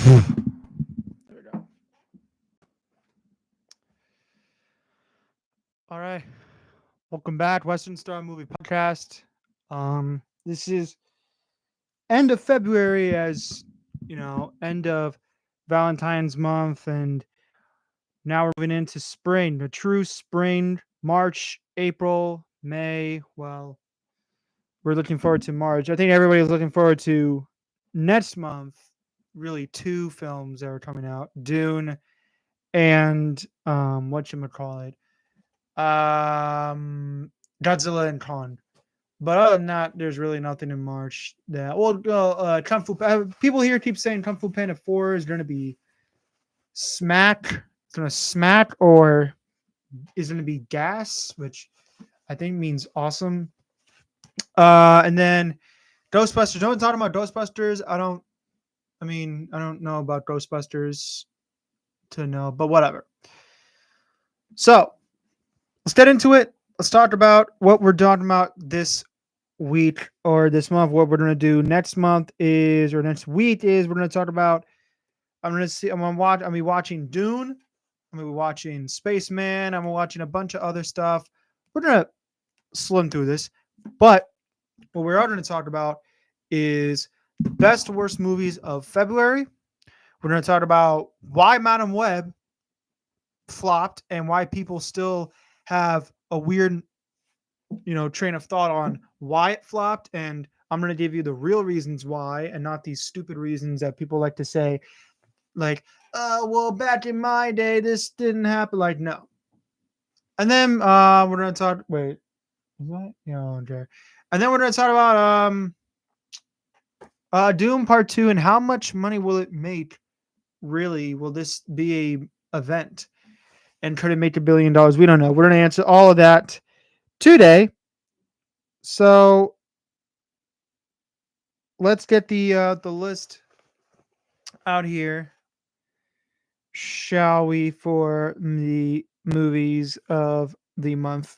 There we go. All right. Welcome back, Western Star Movie Podcast. This is end of February, as end of Valentine's month, and now we're moving into spring, the true spring, March, April, May. Well, we're looking forward to March. I think everybody's looking forward to next month. Really, two films that are coming out: Dune and what you call it, Godzilla and Kong. But other than that, there's really nothing in March that. Well, Kung Fu. People here keep saying Kung Fu Panda 4 is going to be smack. It's going to smack, or is going to be gas, which I think means awesome. And then Ghostbusters. No one's talking about Ghostbusters. I don't. I mean, I don't know about Ghostbusters to know, but whatever. So let's get into it. Let's talk about what we're talking about this week or this month. What we're gonna do next month is, or next week is, we're gonna talk about. I'm gonna see. I'm gonna watch. I'm gonna be watching Dune. I'm gonna be watching Spaceman. I'm watching a bunch of other stuff. We're gonna slim through this, but what we're going to talk about is the best worst movies of February. We're going to talk about why Madam Web flopped and why people still have a weird, train of thought on why it flopped. And I'm going to give you the real reasons why, and not these stupid reasons that people like to say, like, well, back in my day, this didn't happen. Like, no. And then we're going to talk. Wait, what? Yeah, okay. And then we're going to talk about Doom Part 2, and how much money will it make? Really, will this be a event? And could it make $1 billion? We don't know. We're going to answer all of that today. So let's get the list out here, shall we, for the movies of the month.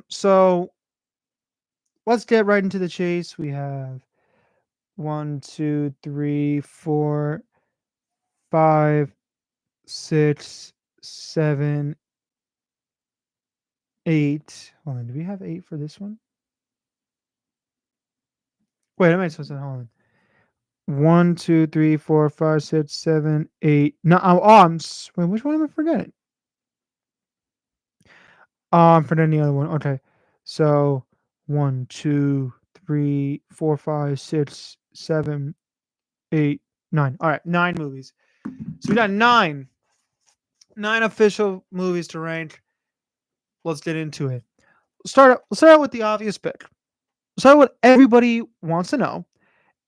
So let's get right into the chase. We have 1, 2, 3, 4, 5, 6, 7, 8. Hold on. Do we have 8 for this one? Wait, am I supposed to hold on? 1, 2, 3, 4, 5, 6, 7, 8. No, wait, which one am I forgetting? I'm forgetting the other one. Okay. So 1, 2, 3, 4, 5, 6, 7, 8, 9. All right, 9 movies. So we got 9 official movies to rank. Let's get into it. Let's start out with the obvious pick. Let's start with what everybody wants to know.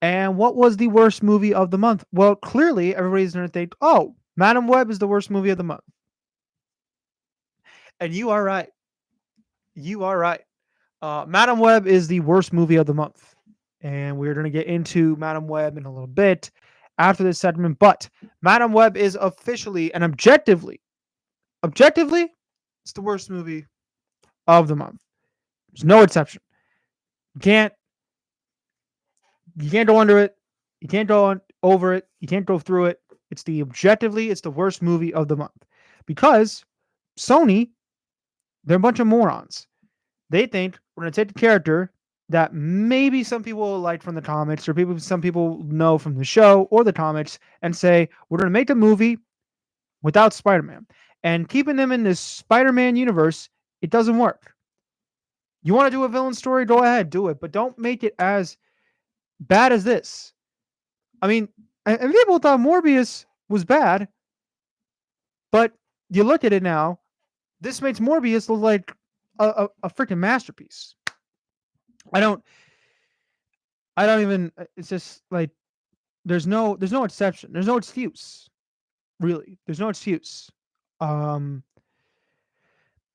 And what was the worst movie of the month? Well, clearly everybody's going to think, oh, Madam Web is the worst movie of the month. And you are right. You are right. Madam Web is the worst movie of the month. And we're going to get into Madam Web in a little bit after this segment. But Madam Web is officially and objectively, it's the worst movie of the month. There's no exception. You can't go under it. You can't go over it. You can't go through it. It's the worst movie of the month, because Sony, they're a bunch of morons. They think we're gonna take the character that maybe some people like from the comics, or some people know from the show or the comics, and say we're gonna make a movie without Spider-Man, and keeping them in this Spider-Man universe. It doesn't work. You want to do a villain story? Go ahead, do it, but don't make it as bad as this. I mean, and people thought Morbius was bad, but you look at it now, this makes Morbius look like a freaking masterpiece. I don't even. It's just like there's no exception. There's no excuse. Really, there's no excuse. Um,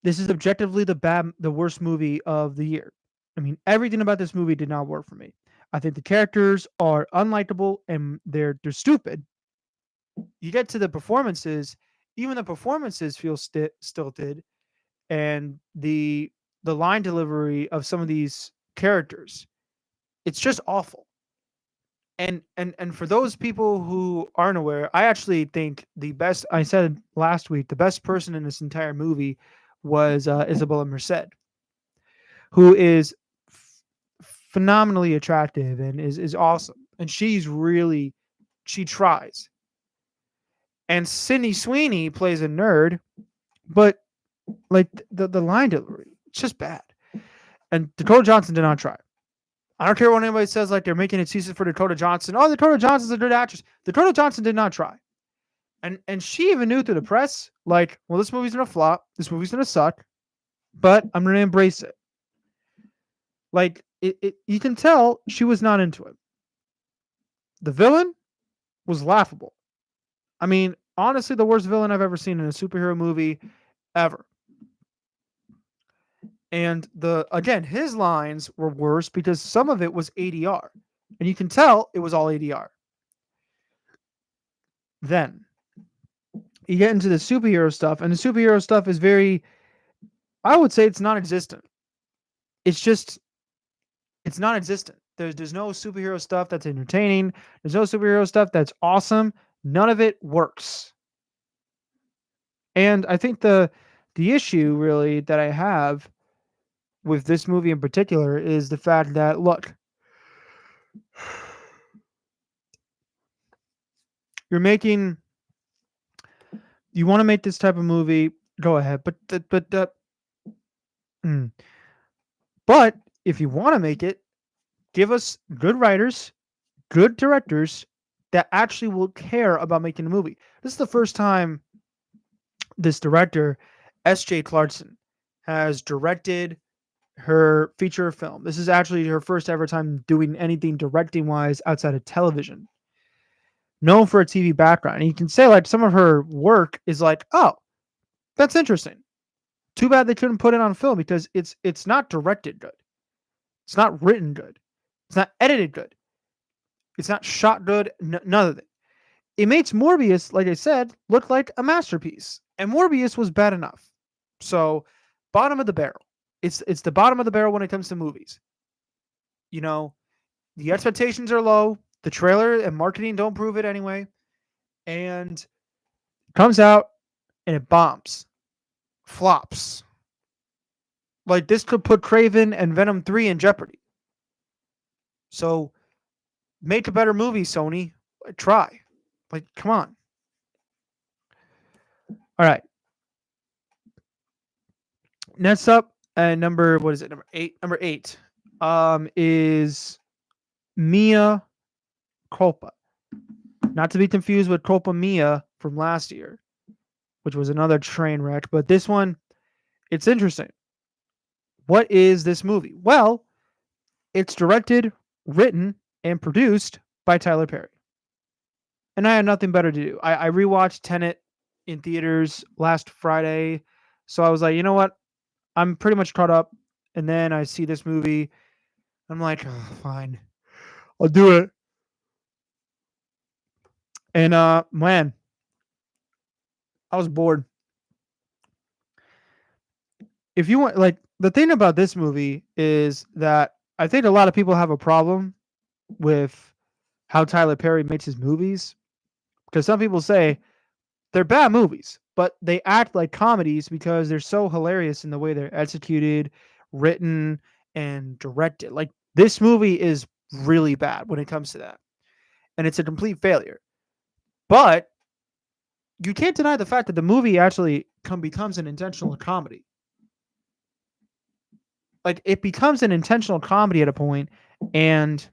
this is objectively the worst movie of the year. I mean, everything about this movie did not work for me. I think the characters are unlikable and they're stupid. You get to the performances, even the performances feel stilted, and the line delivery of some of these characters, it's just awful. And for those people who aren't aware, I actually think the best. I said last week the best person in this entire movie was Isabella Merced, who is phenomenally attractive and is awesome, and she tries. And Sydney Sweeney plays a nerd, but like the line delivery, it's just bad. And Dakota Johnson did not try. I don't care what anybody says, like they're making excuses for Dakota Johnson. Oh, Dakota Johnson's a good actress. Dakota Johnson did not try. And she even knew through the press, like, well, this movie's gonna flop, this movie's gonna suck, but I'm gonna embrace it. Like you can tell she was not into it. The villain was laughable. I mean, honestly, the worst villain I've ever seen in a superhero movie ever. And his lines were worse because some of it was ADR. And you can tell it was all ADR. Then you get into the superhero stuff, and the superhero stuff is very, I would say it's non-existent. It's non-existent. There's no superhero stuff that's entertaining. There's no superhero stuff that's awesome. None of it works. And I think the issue really that I have with this movie in particular is the fact that, look, you're making, you want to make this type of movie, go ahead, but if you want to make it, give us good writers, good directors that actually will care about making a movie. This is the first time this director, S.J. Clarkson, has directed her feature film. This is actually her first ever time doing anything directing wise outside of television. Known for a TV background. And you can say, like, some of her work is like, oh, that's interesting. Too bad they couldn't put it on film because it's not directed good. It's not written good. It's not edited good. It's not shot good. None of it. It makes Morbius, like I said, look like a masterpiece. And Morbius was bad enough. So, bottom of the barrel. It's the bottom of the barrel when it comes to movies. You know, the expectations are low. The trailer and marketing don't prove it anyway. And it comes out and it bombs. Flops. Like, this could put Craven and Venom 3 in jeopardy. So, make a better movie, Sony. Try. Like, come on. All right. Next up, number, what is it? Number 8. Number 8 is Mia Culpa. Not to be confused with Culpa Mia from last year, which was another train wreck. But this one, it's interesting. What is this movie? Well, it's directed, written, and produced by Tyler Perry. And I had nothing better to do. I rewatched Tenet in theaters last Friday. So I was like, you know what? I'm pretty much caught up. And then I see this movie. I'm like, oh, fine. I'll do it. And man, I was bored. If you want, like, the thing about this movie is that I think a lot of people have a problem with how Tyler Perry makes his movies, because some people say they're bad movies, but they act like comedies because they're so hilarious in the way they're executed, written, and directed. Like, this movie is really bad when it comes to that, and it's a complete failure. But you can't deny the fact that the movie actually becomes an intentional comedy. Like, it becomes an intentional comedy at a point, and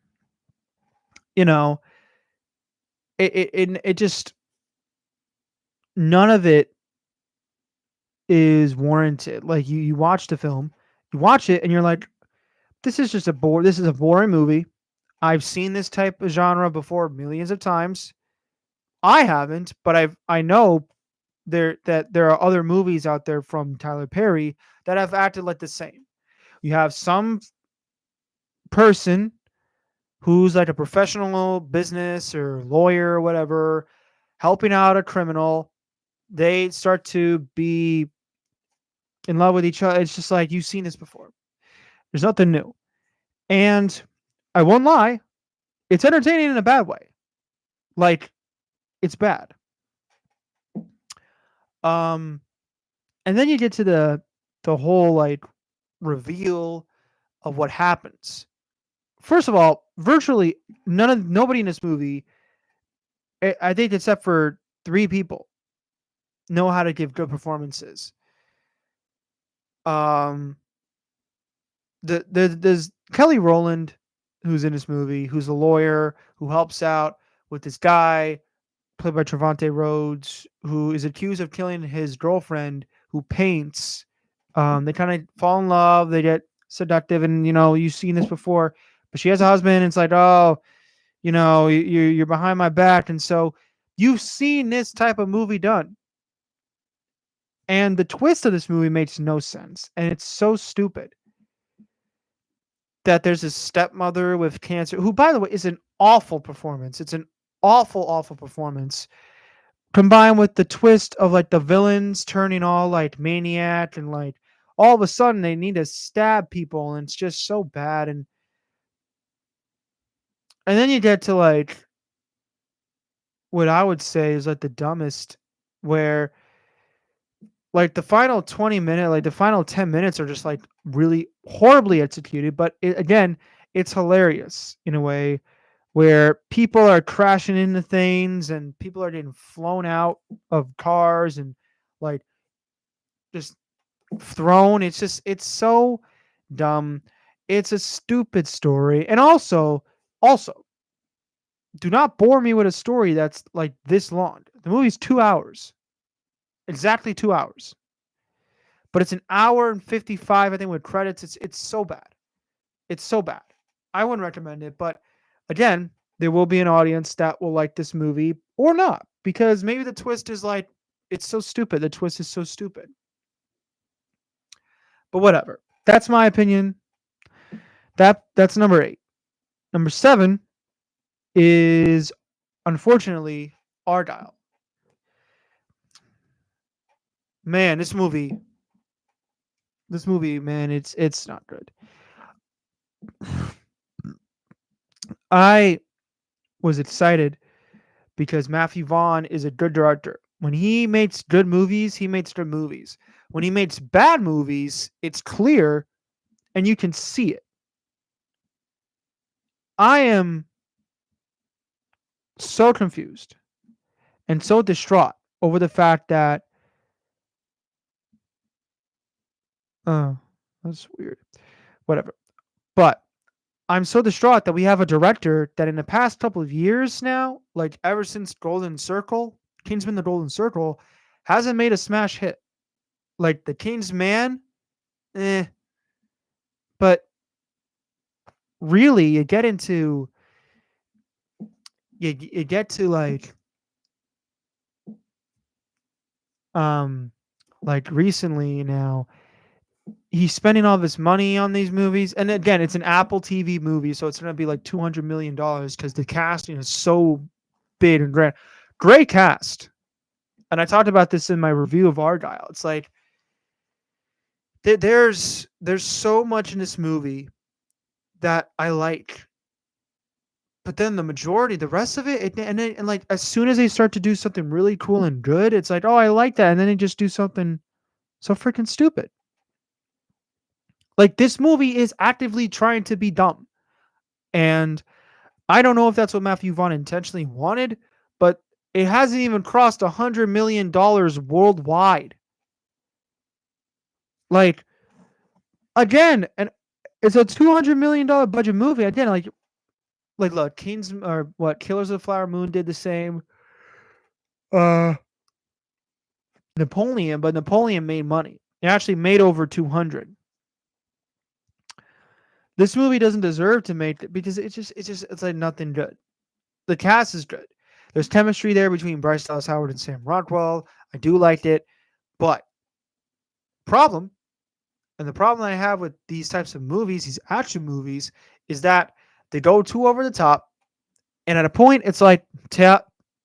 you know, it just, none of it is warranted. Like, you watch the film, you watch it, and you're like, this is just this is a boring movie. I've seen this type of genre before millions of times. I haven't, but I know that there are other movies out there from Tyler Perry that have acted like the same. You have some person who's like a professional business or lawyer or whatever, helping out a criminal. They start to be in love with each other. It's just like, you've seen this before. There's nothing new. And I won't lie, It's entertaining in a bad way. Like, it's bad. And then you get to the whole like reveal of what happens. First of all, virtually nobody in this movie, I think except for 3 people, know how to give good performances. Um, there's Kelly Rowland, who's in this movie, who's a lawyer who helps out with this guy played by Trevante Rhodes, who is accused of killing his girlfriend, who paints. They kind of fall in love. They get seductive, and you've seen this before. But she has a husband, and it's like, oh, you're behind my back, and so you've seen this type of movie done. And the twist of this movie makes no sense, and it's so stupid that there's a stepmother with cancer, who, by the way, is an awful performance. It's an awful, awful performance, combined with the twist of like the villains turning all like maniac, and like all of a sudden they need to stab people, and it's just so bad. And then you get to like what I would say is like the dumbest, where like the final 20 minute, like the final 10 minutes are just like really horribly executed, but again, it's hilarious in a way where people are crashing into things and people are getting flown out of cars and like just thrown. It's so dumb. It's a stupid story. And also do not bore me with a story that's like this long. The movie's 2 hours. Exactly 2 hours. But it's an hour and 55, I think, with credits. It's so bad. It's so bad. I wouldn't recommend it, but again, there will be an audience that will like this movie or not, because maybe the twist is like, it's so stupid. The twist is so stupid. But whatever. That's my opinion. That's number 8. Number 7 is, unfortunately, Argylle. Man, this movie, man, it's not good. I was excited because Matthew Vaughn is a good director. When he makes good movies, he makes good movies. When he makes bad movies, it's clear and you can see it. I am so confused and so distraught over the fact that that's weird. Whatever. But I'm so distraught that we have a director that in the past couple of years now, like ever since Golden Circle, Kingsman: The Golden Circle, hasn't made a smash hit. Like The King's Man, but really you get into you get to like recently now, he's spending all this money on these movies, and again, it's an Apple TV movie, so it's going to be like $200 million because the casting is so big and grand. Great cast. And I talked about this in my review of Argylle. It's like there's so much in this movie that I like, but then the rest of it, and like as soon as they start to do something really cool and good, it's like, oh, I like that, and then they just do something so freaking stupid. Like this movie is actively trying to be dumb, and I don't know if that's what Matthew Vaughn intentionally wanted, but it hasn't even crossed $100 million worldwide. Like, again, and it's a $200 million budget movie. Again, like look, Kings or what? Killers of the Flower Moon did the same. Napoleon, but Napoleon made money. It actually made over 200. This movie doesn't deserve to make it because it's like nothing good. The cast is good. There's chemistry there between Bryce Dallas Howard and Sam Rockwell. I do like it, but the problem I have with these types of movies, these action movies, is that they go too over the top, and at a point, it's like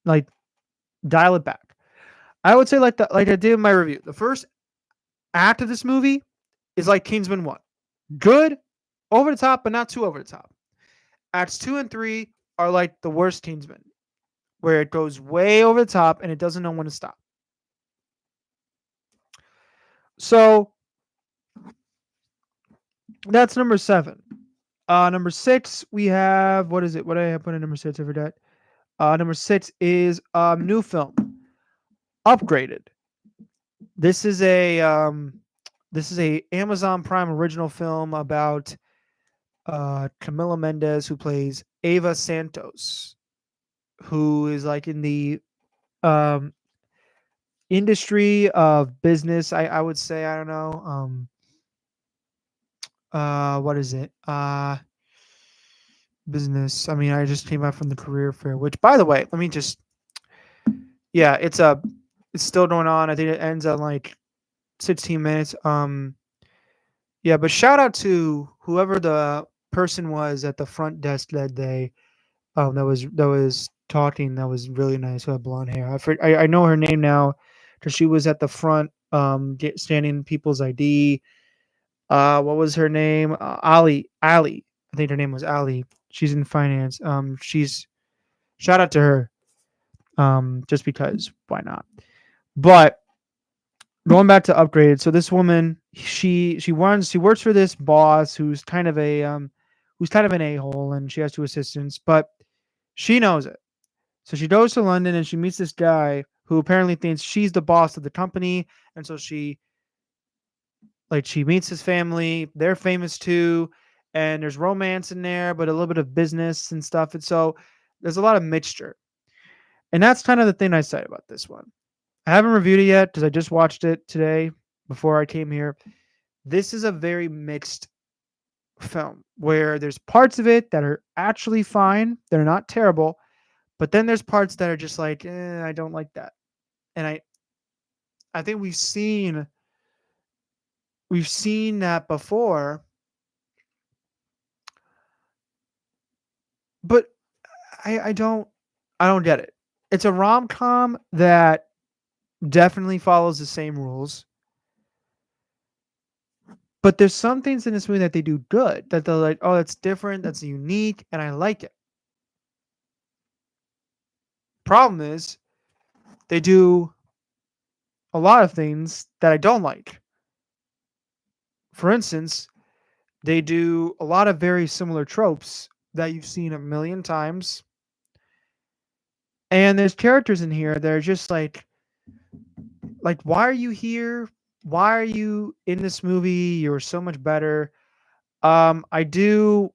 dial it back. I would say like I did in my review. The first act of this movie is like Kingsman 1. Good, over the top, but not too over the top. Acts 2 and 3 are like the worst Kingsman, where it goes way over the top and it doesn't know when to stop. So that's number 7. Number 6, we have, what is it? What did I have put in number 6? I forgot. Number 6 is new film, Upgraded. This is a Amazon Prime original film about Camila Mendes, who plays Ava Santos, who is like in the um, industry of business. I would say, I don't know. What is it? Business. I mean, I just came out from the career fair, which, by the way, let me just. Yeah, it's still going on. I think it ends at like 16 minutes. Yeah, but shout out to whoever the person was at the front desk that day. That was talking. That was really nice. Who had blonde hair. I know her name now, because she was at the front, standing people's ID. What was her name? Ali. I think her name was Ali. She's in finance. She's shout out to her. Just because, why not? But going back to Upgraded, so this woman, she works for this boss who's kind of an a-hole, and she has 2 assistants, but she knows it. So she goes to London and she meets this guy who apparently thinks she's the boss of the company, and so she meets his family. They're famous too, and there's romance in there, but a little bit of business and stuff. And so there's a lot of mixture. And that's kind of the thing I said about this one. I haven't reviewed it yet because I just watched it today before I came here. This is a very mixed film where there's parts of it that are actually fine. They're not terrible, but then there's parts that are just like, I don't like that. And I think we've seen that before, but I don't get it. It's a rom-com that definitely follows the same rules. But there's some things in this movie that they do good, that they're like, oh, that's different, that's unique, and I like it. Problem is, they do a lot of things that I don't like. For instance, they do a lot of very similar tropes that you've seen a million times. And there's characters in here that are just like, why are you here? Why are you in this movie? You're so much better. I do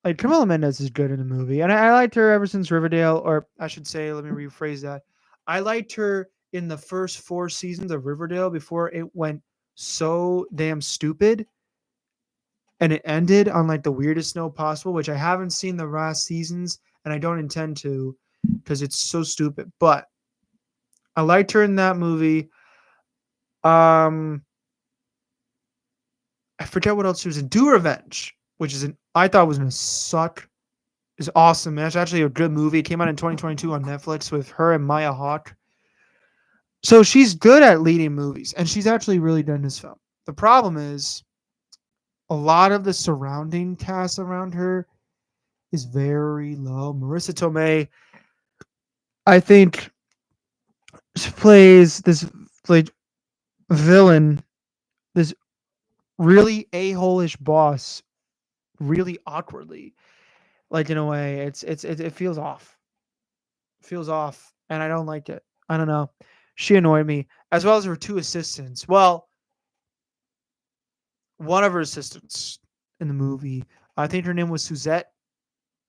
like Camila Mendes is good in the movie, and I liked her ever since Riverdale, or I should say, let me rephrase that. I liked her in the first 4 seasons of Riverdale before it went so damn stupid, and it ended on like the weirdest note possible, which I haven't seen the last seasons, and I don't intend to because it's so stupid. But I liked her in that movie. Um, I forget what else she was in. Do Revenge, which is I thought was gonna suck. Is awesome. It's actually a good movie. It came out in 2022 on Netflix with her and Maya Hawke. So she's good at leading movies, and she's actually really done this film. The problem is a lot of the surrounding cast around her is very low. Marissa Tomei, I think, plays this like villain, this really a-hole-ish boss, really awkwardly. Like in a way, it feels off. Feels off, and I don't like it. I don't know. She annoyed me, as well as her 2 assistants. Well, one of her assistants in the movie, I think her name was Suzette,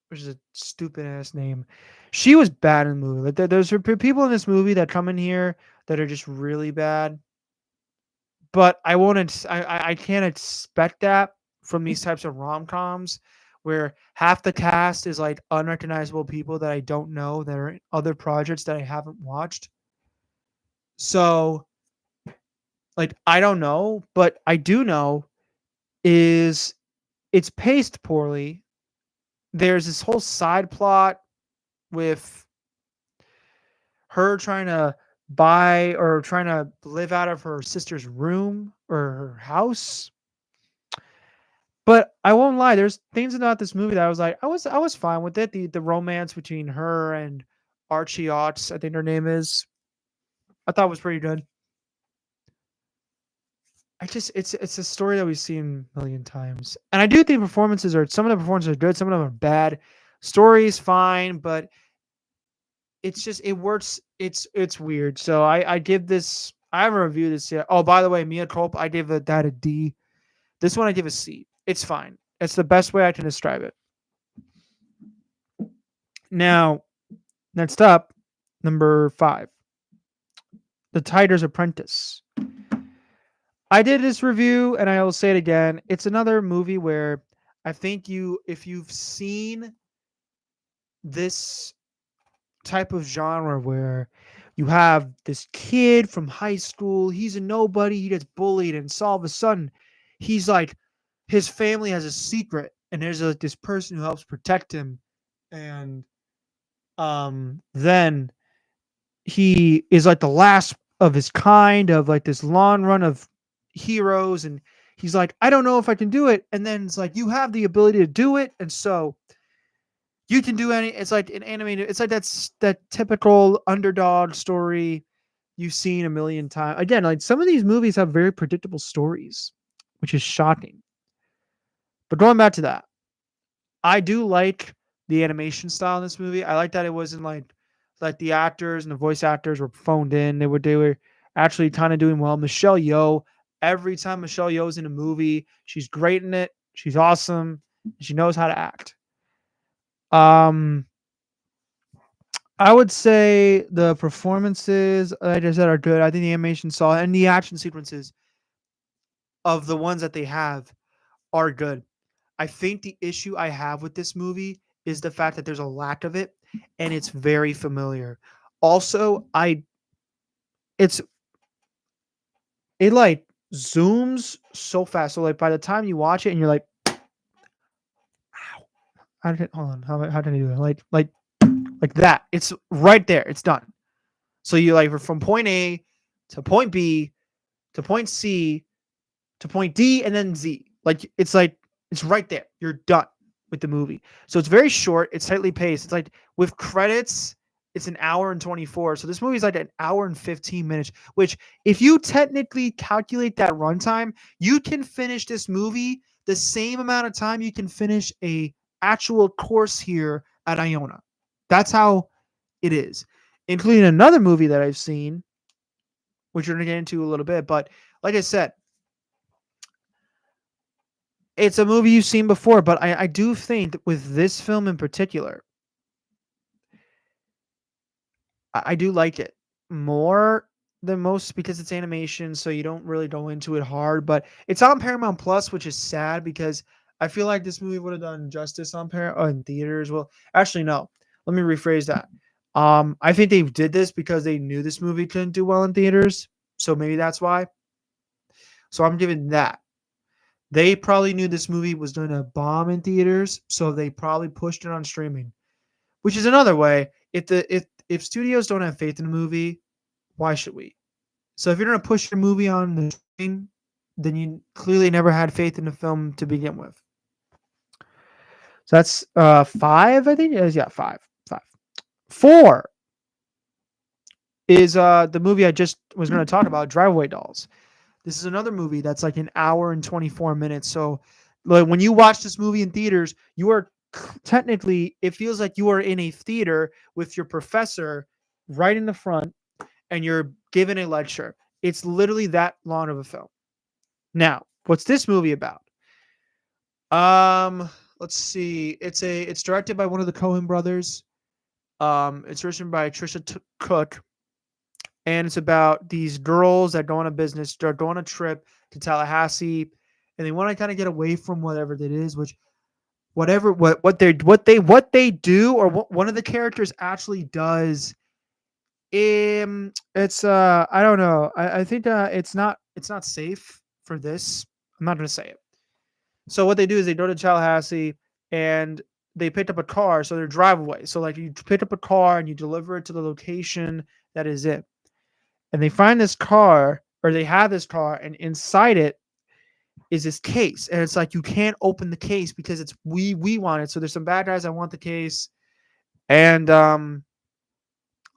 which is a stupid ass name. She was bad in the movie. Like there's people in this movie that come in here that are just really bad, but I won't. I can't expect that from these types of rom coms where half the cast is like unrecognizable people that I don't know that are in other projects that I haven't watched. So, like, I don't know, but I do know is it's paced poorly. There's this whole side plot with her trying to buy or trying to live out of her sister's room or her house. But I won't lie, there's things about this movie that I was like, I was fine with it. The romance between her and Archie Otts, I think her name is, I thought was pretty good. I just it's a story that we've seen a million times. And I do think some of the performances are good, some of them are bad. Story's fine, but it's just it works. It's weird. So I give this. I haven't reviewed this yet. Oh, by the way, Mia Culp, I gave that a D. This one I give a C. It's fine. It's the best way I can describe it. Now, next up, number 5, The Tiger's Apprentice. I did this review, and I will say it again. It's another movie where I think if you've seen this type of genre where you have this kid from high school, he's a nobody, he gets bullied, and so all of a sudden, he's like, his family has a secret, and there's this person who helps protect him, and then he is like the last of his kind of like this long run of heroes, and he's like, I don't know if I can do it, and then it's like you have the ability to do it, and so you can do any. It's like an animated. It's like that typical underdog story you've seen a million times. Again, like some of these movies have very predictable stories, which is shocking. But going back to that, I do like the animation style in this movie. I like that it wasn't like the actors and the voice actors were phoned in. They were actually kind of doing well. Michelle Yeoh. Every time Michelle Yeoh's in a movie, she's great in it. She's awesome. She knows how to act. Um, I would say the performances, like I said, are good. I think the animation saw and the action sequences of the ones that they have are good. I think the issue I have with this movie is the fact that there's a lack of it and it's very familiar. Also, it's it like zooms so fast. So like by the time you watch it and you're like, ow, hold on, how did I do that? Like that. It's right there. It's done. So you like from point A to point B to point C to point D and then Z. Like it's right there. You're done with the movie. So it's very short. It's tightly paced. It's like with credits, it's an hour and 24. So this movie is like an hour and 15 minutes, which if you technically calculate that runtime, you can finish this movie the same amount of time you can finish a actual course here at Iona. That's how it is. Including another movie that I've seen, which we're going to get into a little bit. But like I said, it's a movie you've seen before, but I do think that with this film in particular, I do like it more than most because it's animation, so you don't really go into it hard. But it's on Paramount Plus, which is sad because I feel like this movie would have done justice on in theaters. Well, actually, no. Let me rephrase that. I think they did this because they knew this movie couldn't do well in theaters, so maybe that's why. So I'm giving that. They probably knew this movie was going to bomb in theaters, so they probably pushed it on streaming. Which is another way. If studios don't have faith in a movie, why should we? So if you're going to push your movie on the screen, then you clearly never had faith in the film to begin with. So that's 5, I think. Yeah, 5. 5. 4 is the movie I just was going to talk about, Driveway Dolls. This is another movie that's like an hour and 24 minutes. So like when you watch this movie in theaters, you are technically, it feels like you are in a theater with your professor right in the front and you're given a lecture. It's literally that long of a film. Now, what's this movie about? Let's see. It's directed by one of the Coen brothers. It's written by Trisha Cook, and it's about these girls that go on a business, they're going on a trip to Tallahassee, and they want to kind of get away from whatever it is, which whatever what they do or what one of the characters actually does. It's I don't know. I think it's not safe for this. I'm not gonna say it. So what they do is they go to Tallahassee and they picked up a car, so they're drive away. So like you pick up a car and you deliver it to the location that is it. And they find this car, or they have this car, and inside it is this case, and it's like you can't open the case because it's we want it. So there's some bad guys that want the case, and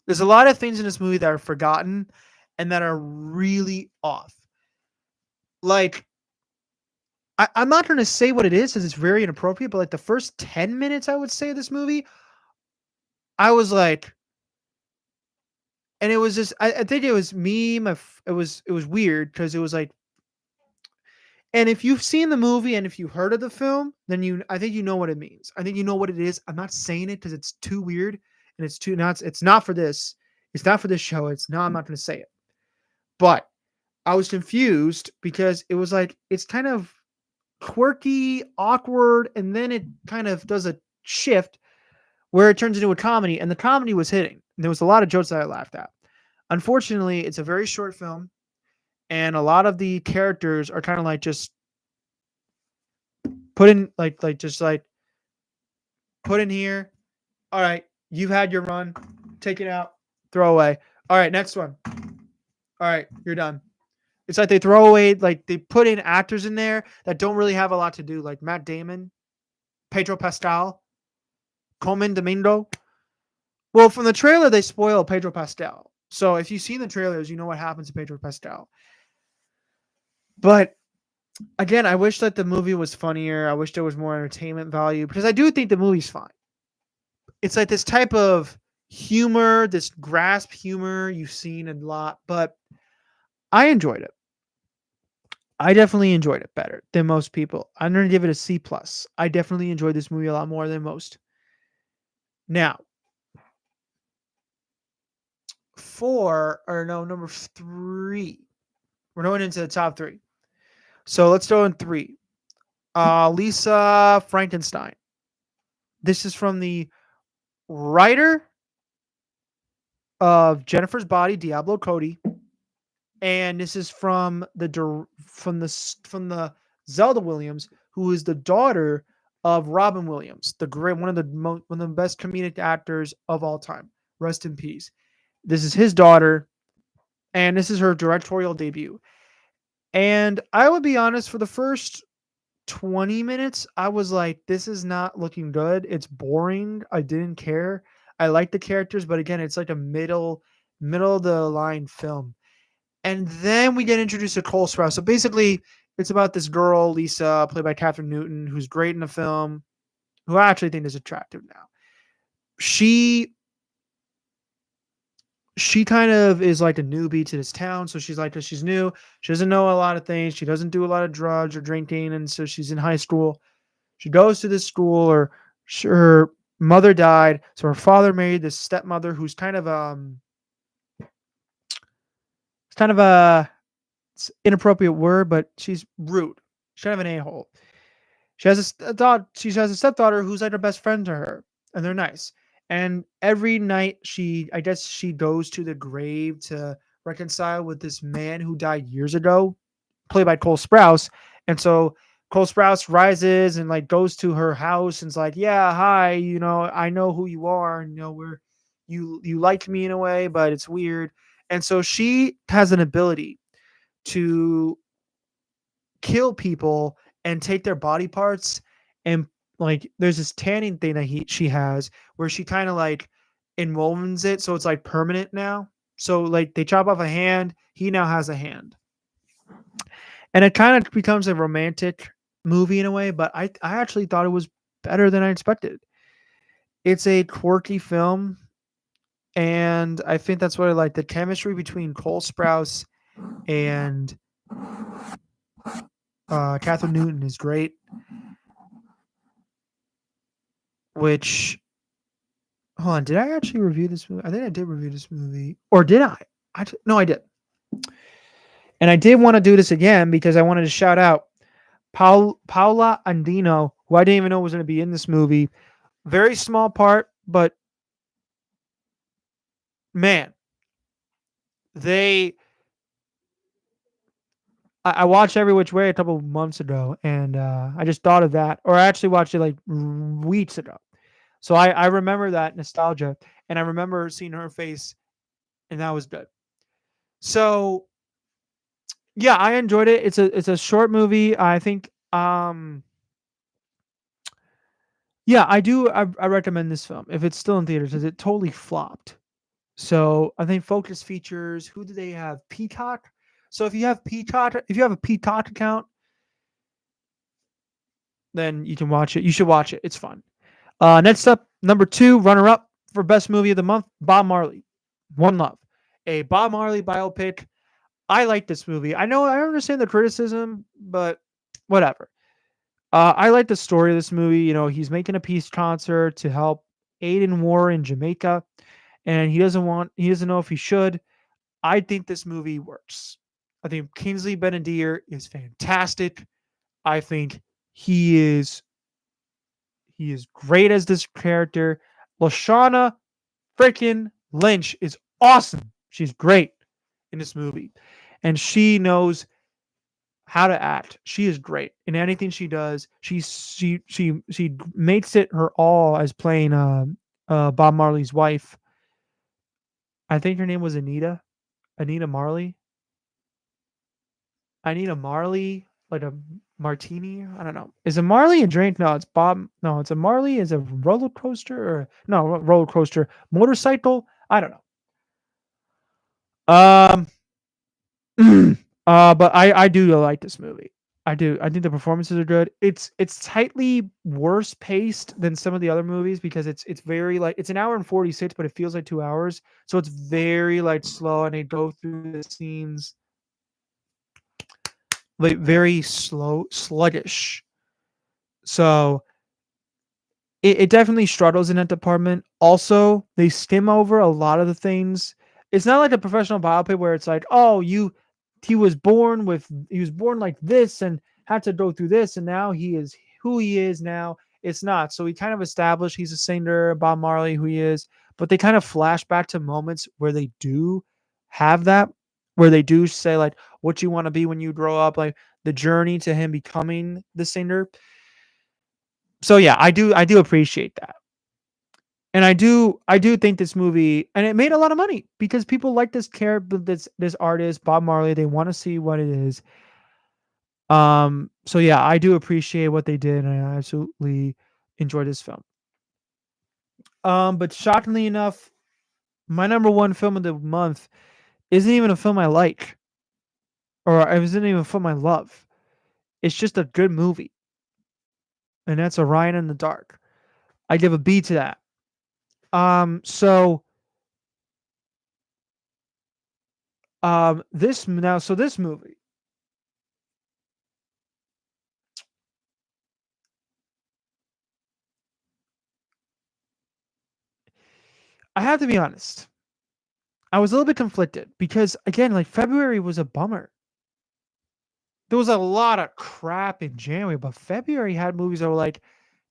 there's a lot of things in this movie that are forgotten and that are really off. Like I'm not going to say what it is because it's very inappropriate, but like the first 10 minutes, I would say, of this movie, I was like, and it was just I think it was me, it was weird because it was like, and if you've seen the movie and if you heard of the film, then I think you know what it means. I think you know what it is. I'm not saying it because it's too weird and it's too not. It's not for this. It's not for this show. It's not. I'm not going to say it. But I was confused because it was like it's kind of quirky, awkward, and then it kind of does a shift where it turns into a comedy, and the comedy was hitting. There was a lot of jokes that I laughed at. Unfortunately, it's a very short film, and a lot of the characters are kind of like just put in like just like put in here. All right, you've had your run. Take it out. Throw away. All right, next one. All right, you're done. It's like they throw away, like they put in actors in there that don't really have a lot to do, like Matt Damon, Pedro Pascal, Colman Domingo. Well, from the trailer, they spoil Pedro Pascal. So if you see the trailers, you know what happens to Pedro Pascal. But again, I wish that the movie was funnier. I wish there was more entertainment value because I do think the movie's fine. It's like this type of humor, this grasp humor you've seen a lot, but I enjoyed it. I definitely enjoyed it better than most people. I'm going to give it a C plus. I definitely enjoyed this movie a lot more than most. Now, number 3. We're going into the top 3. So let's throw in 3. Lisa Frankenstein. This is from the writer of Jennifer's Body, Diablo Cody, and this is from the Zelda Williams, who is the daughter of Robin Williams, one of the best comedic actors of all time. Rest in peace. This is his daughter, and this is her directorial debut. And I would be honest, for the first 20 minutes, I was like, this is not looking good. It's boring. I didn't care. I like the characters, but again, it's like a middle of the line film. And then we get introduced to Cole Sprouse. So basically, it's about this girl, Lisa, played by Catherine Newton, who's great in the film, who I actually think is attractive now. She kind of is like a newbie to this town. So she's new. She doesn't know a lot of things. She doesn't do a lot of drugs or drinking. And so she's in high school. She goes to this school, or her mother died. So her father married this stepmother who's kind of it's kind of it's inappropriate word, but she's rude. She's kind of an a-hole. She has a stepdaughter who's like her best friend to her, and they're nice. And every night I guess she goes to the grave to reconcile with this man who died years ago, played by Cole Sprouse. And so Cole Sprouse rises and like goes to her house and's like, yeah, hi, I know who you are, and you liked me in a way, but it's weird. And so she has an ability to kill people and take their body parts, and like there's this tanning thing that she has where she kind of like enwovens it so it's like permanent now. So like they chop off a hand, he now has a hand. And it kind of becomes a romantic movie in a way, but I actually thought it was better than I expected. It's a quirky film, and I think that's what I like. The chemistry between Cole Sprouse and Catherine Newton is great. Which, hold on, did I actually review this movie? I think I did review this movie, or did I? No, I did. And I did want to do this again because I wanted to shout out Paula Andino, who I didn't even know was going to be in this movie. Very small part, but man, I watched Every Which Way a couple of months ago, and I just thought of that, or I actually watched it like weeks ago. So I remember that nostalgia, and I remember seeing her face, and that was good. So Yeah, I enjoyed it. It's a short movie. I think yeah, I do I recommend this film if it's still in theaters because it totally flopped. So I think Focus Features, who do they have? Peacock. So if you have a Peacock account, then you can watch it. You should watch it. It's fun. Next up, number two, runner up for best movie of the month, Bob Marley, One Love, a Bob Marley biopic. I like this movie. I know I understand the criticism, but whatever. I like the story of this movie. You know, he's making a peace concert to help aid in war in Jamaica, and he doesn't know if he should. I think this movie works. I think Kingsley Benadir is fantastic. I think he is he is great as this character. Lashana freaking Lynch is awesome. She's great in this movie. And she knows how to act. She is great in anything she does. She makes it her all as playing Bob Marley's wife. I think her name was Anita. Anita Marley. Anita Marley, like a martini. I don't know. Is a Marley a drink? No, it's Bob. No, it's a Marley. Is a roller coaster or no roller coaster motorcycle? I don't know. But I do like this movie. I do. I think the performances are good. It's tightly worse paced than some of the other movies because it's very like it's an hour and 46, but it feels like 2 hours. So it's very like slow and they go through the scenes like very slow, sluggish. So it definitely struggles in that department. Also, they skim over a lot of the things. It's not like a professional biopic where it's like, oh, he was born like this and had to go through this, and now he is who he is now. It's not. So he kind of established he's a singer, Bob Marley, who he is, but they kind of flash back to moments where they do have that, where they do say like what you want to be when you grow up, like the journey to him becoming the singer. So yeah, I do appreciate that. And I do think this movie and it made a lot of money because people like this character this artist, Bob Marley, they want to see what it is. So yeah, I do appreciate what they did and I absolutely enjoyed this film. But shockingly enough, my number one film of the month isn't even a film I like or it isn't even a film I love. It's just a good movie. And that's Orion in the Dark. I give a B to that. So this movie, I have to be honest. I was a little bit conflicted because again, like February was a bummer. There was a lot of crap in January, but February had movies that were like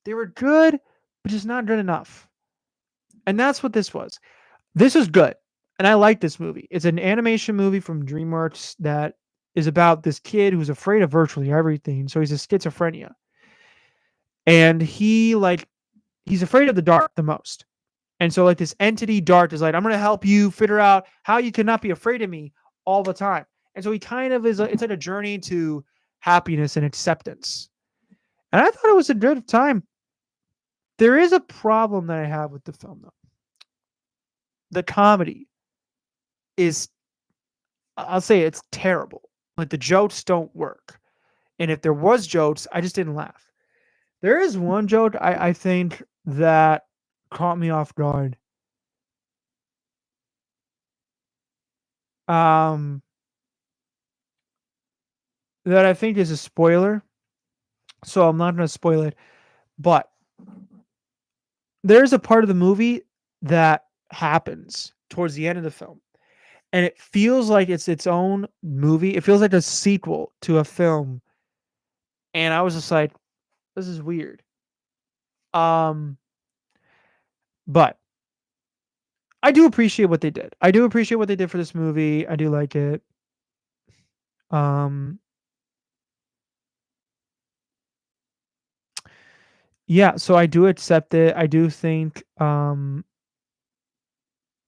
they were good, but just not good enough. And that's what this was. This is good. And I like this movie. It's an animation movie from DreamWorks that is about this kid who's afraid of virtually everything. So he's a schizophrenia. And he's afraid of the dark the most. And so like this entity Dart is like, I'm gonna help you figure out how you cannot be afraid of me all the time. And so he kind of it's like a journey to happiness and acceptance. And I thought it was a good time. There is a problem that I have with the film though. The comedy is I'll say it's terrible. Like the jokes don't work. And if there was jokes, I just didn't laugh. There is one joke I think that caught me off guard. Um that I think is a spoiler. So I'm not going to spoil it, but there's a part of the movie that happens towards the end of the film, and it feels like it's its own movie. It feels like a sequel to a film, and I was just like, "This is weird." Um, but I do appreciate what they did. I do appreciate what they did for this movie. I do like it. Um, yeah, so I do accept it. I do think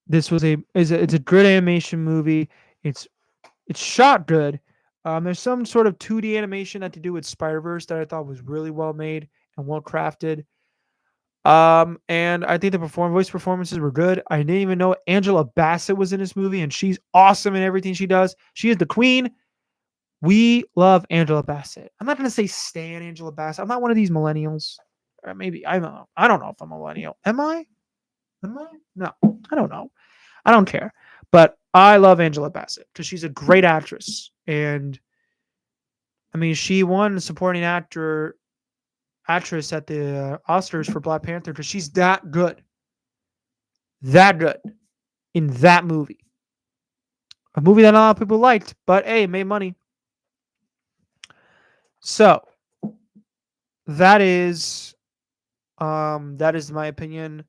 this was a it's a good animation movie. It's shot good. There's some sort of 2D animation that to do with Spider-Verse that I thought was really well made and well crafted. And I think the voice performances were good. I didn't even know Angela Bassett was in this movie, and she's awesome in everything she does. She is the queen. We love Angela Bassett. I'm not gonna say stan Angela Bassett. I'm not one of these millennials. Or maybe I don't know. I don't know if I'm a millennial. Am I? Am I? No, I don't know. I don't care. But I love Angela Bassett because she's a great actress. And I mean, she won supporting actress at the Oscars for Black Panther because she's that good in that movie. A movie that a lot of people liked, but hey, made money. So that is my opinion.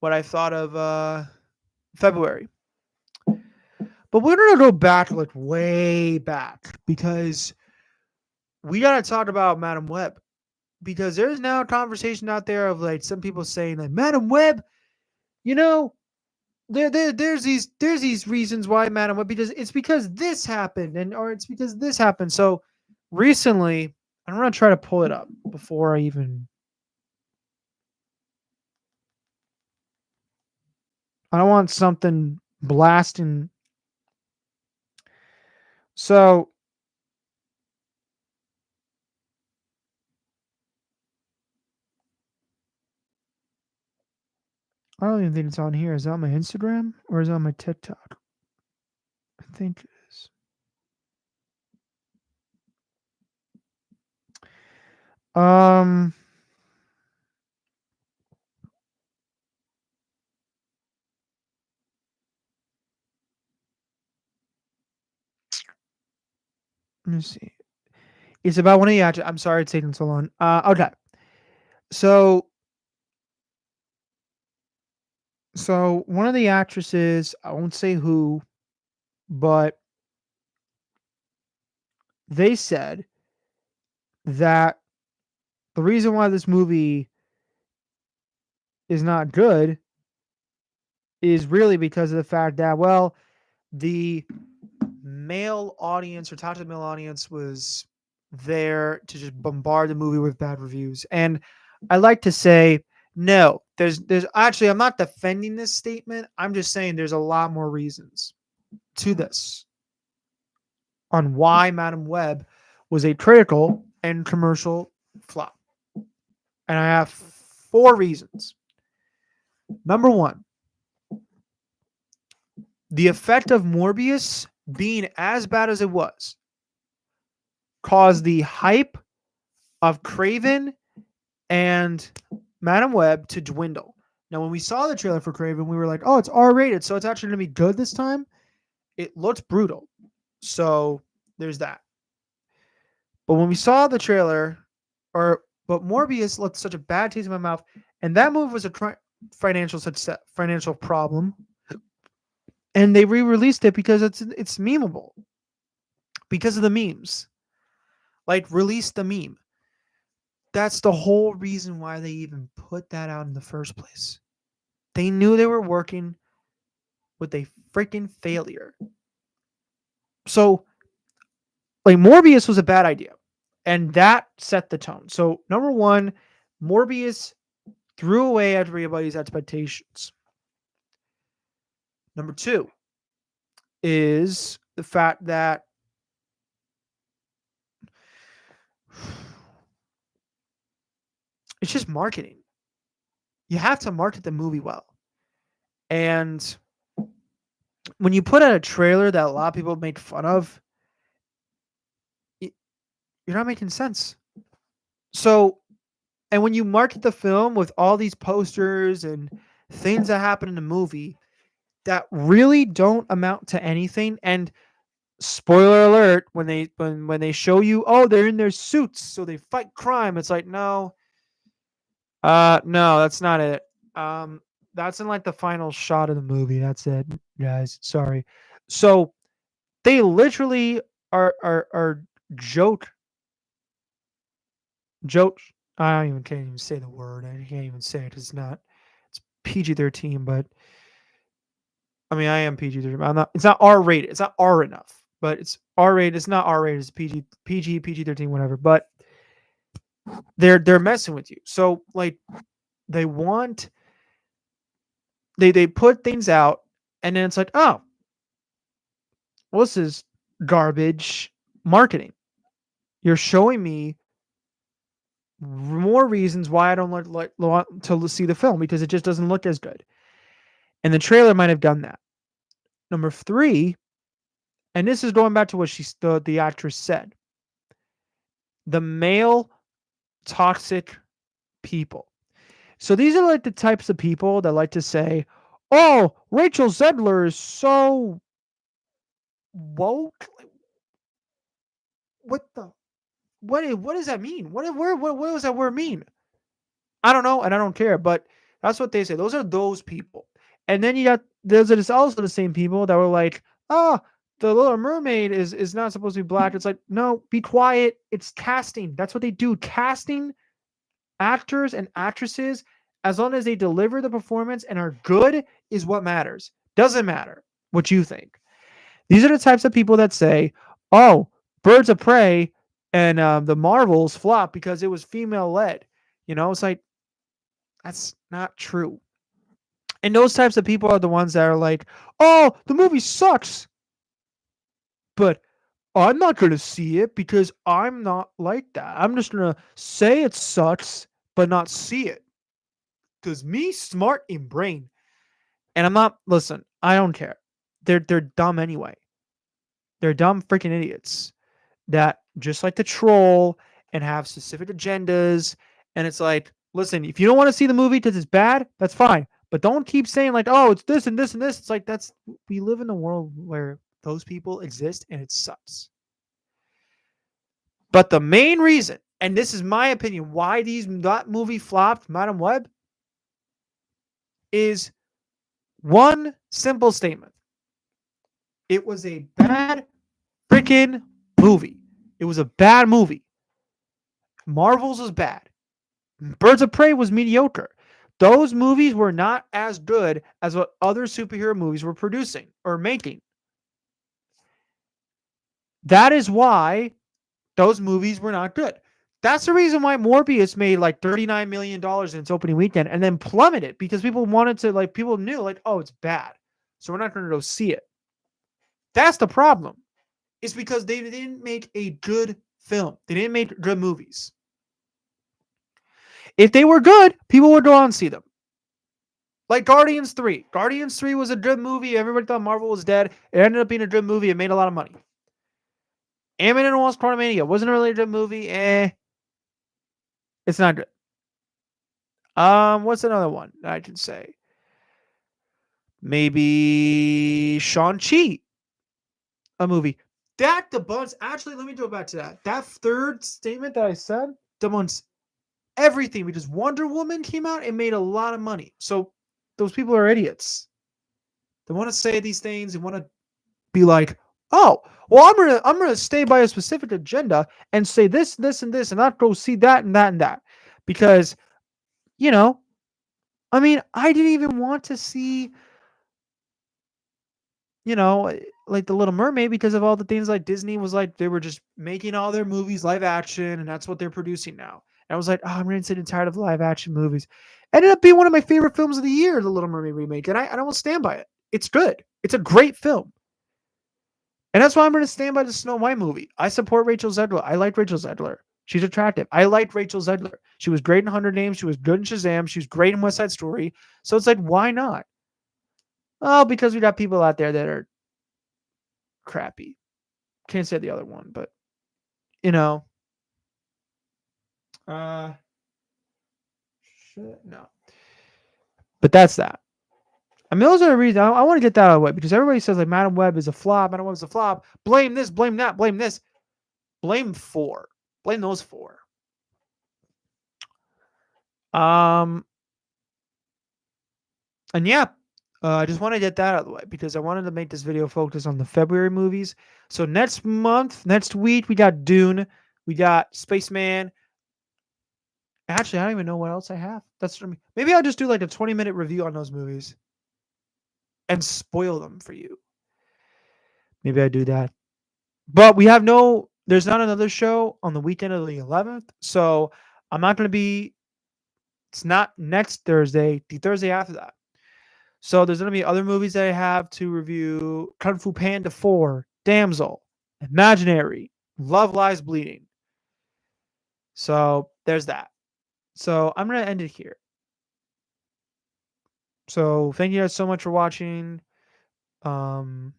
What I thought of February. But we're gonna go back like way back because we gotta talk about Madam Web. Because there's now a conversation out there of like some people saying that Madam Web, you know, there's these reasons why Madam Web because this happened or it's because this happened. So recently, I'm gonna try to pull it up before I even. I don't want something blasting. So I don't even think it's on here. Is it on my Instagram or is it on my TikTok? I think it is. Um, let me see. It's about one of the actors. I'm sorry it's taking so long. Okay. So one of the actresses, I won't say who, but they said that the reason why this movie is not good is really because of the fact that, well, the male audience or toxic male audience was there to just bombard the movie with bad reviews. And I like to say, no, there's actually, I'm not defending this statement. I'm just saying there's a lot more reasons to this on why Madam Web was a critical and commercial flop. And I have 4 reasons. Number 1, the effect of Morbius being as bad as it was caused the hype of Craven and Madam Web to dwindle. Now, when we saw the trailer for Craven, we were like, oh, it's R-rated, so it's actually going to be good this time. It looked brutal. So there's that. But when we saw the trailer, but Morbius left such a bad taste in my mouth, and that movie was a financial problem, and they re-released it because it's memeable, because of the memes. Like, release the meme. That's the whole reason why they even put that out in the first place. They knew they were working with a freaking failure. So, like, Morbius was a bad idea, and that set the tone. So, number 1, Morbius threw away everybody's expectations. Number 2 is the fact that it's just marketing. You have to market the movie well. And when you put out a trailer that a lot of people make fun of, you're not making sense. So, and when you market the film with all these posters and things that happen in the movie that really don't amount to anything, and spoiler alert, when they show you, oh, they're in their suits, so they fight crime, it's like, no, that's not it. That's in like the final shot of the movie. That's it, guys. Sorry. So they literally are joke. I don't even can't even say the word. I can't even say it. It's not. It's PG-13, but I mean I am PG-13. I'm not. It's not R rated. It's not R enough. but it's R-rated. It's not R-rated. It's PG-13, whatever. But they're messing with you. So like they want they put things out, and then it's like, oh, well, this is garbage marketing. You're showing me more reasons why I don't want to see the film because it just doesn't look as good. And the trailer might have done that. Number three, and this is going back to what the actress said. The male toxic people. So these are like the types of people that like to say, "Oh, Rachel Zegler is so woke." What the what does that mean? What does that word mean? I don't know, and I don't care, but that's what they say. Those are those people. And then you got there's also the same people that were like, "Oh, the Little Mermaid is not supposed to be black." It's like, no, be quiet. It's casting. That's what they do. Casting actors and actresses, as long as they deliver the performance and are good, is what matters. Doesn't matter what you think. These are the types of people that say, "Oh, Birds of Prey and the Marvels flop because it was female led." It's like that's not true. And those types of people are the ones that are like, "Oh, the movie sucks," but I'm not going to see it because I'm not like that. I'm just going to say it sucks, but not see it. Because me, smart in brain. And I'm not, listen, I don't care. They're dumb anyway. They're dumb freaking idiots that just like to troll and have specific agendas. And it's like, listen, if you don't want to see the movie because it's bad, that's fine. But don't keep saying like, oh, it's this and this and this. It's like we live in a world where those people exist and it sucks. But the main reason, and this is my opinion, why that movie flopped, Madam Web, is one simple statement. It was a bad freaking movie. It was a bad movie. Marvel's was bad. Birds of Prey was mediocre. Those movies were not as good as what other superhero movies were producing or making. That is why those movies were not good. That's the reason why Morbius made like $39 million in its opening weekend and then plummeted because people knew like, oh, it's bad. So we're not going to go see it. That's the problem. It's because they didn't make a good film. They didn't make good movies. If they were good, people would go on and see them. Like Guardians 3. Guardians 3 was a good movie. Everybody thought Marvel was dead. It ended up being a good movie. It made a lot of money. Ant-Man and the Wasp: Quantumania wasn't really a good movie. It's not good. What's another one that I can say? Maybe Shang-Chi, a movie. That debunks. Actually, let me go back to that. That third statement that I said debunks everything because Wonder Woman came out and made a lot of money. So those people are idiots. They want to say these things and want to be like, oh, well, I'm gonna stay by a specific agenda and say this, and this, and not go see that and that and that. Because, I mean, I didn't even want to see, like the Little Mermaid because of all the things like Disney was like, they were just making all their movies live action, and that's what they're producing now. And I was like, oh, I'm really sick and tired of live action movies. Ended up being one of my favorite films of the year, the Little Mermaid remake, and I will stand by it. It's good. It's a great film. And that's why I'm going to stand by the Snow White movie. I support Rachel Zegler. I like Rachel Zegler. She's attractive. I liked Rachel Zegler. She was great in 100 Names. She was good in Shazam. She was great in West Side Story. So it's like, why not? Oh, because we got people out there that are crappy. Can't say the other one, but no. But that's that. I mean, those are the reasons I want to get that out of the way because everybody says like Madam Web is a flop. Madam Web is a flop. Blame this, blame that, blame this. Blame four. Blame those four. And yeah, I just want to get that out of the way because I wanted to make this video focus on the February movies. So next week, we got Dune, we got Spaceman. Actually, I don't even know what else I have. Maybe I'll just do like a 20-minute review on those movies. And spoil them for you. Maybe I do that. But there's not another show on the weekend of the 11th. So I'm not going to be, it's not next Thursday, the Thursday after that. So there's going to be other movies that I have to review: Kung Fu Panda 4, Damsel, Imaginary, Love Lies Bleeding. So there's that. So I'm going to end it here. So thank you guys so much for watching. Um,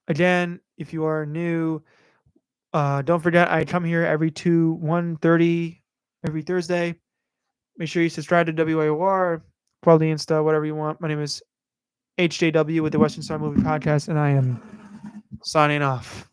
Again, if you are new, don't forget I come here every 1:30 every Thursday. Make sure you subscribe to WAOR, follow the Insta, whatever you want. My name is HJW with the Western Star Movie Podcast, and I am signing off.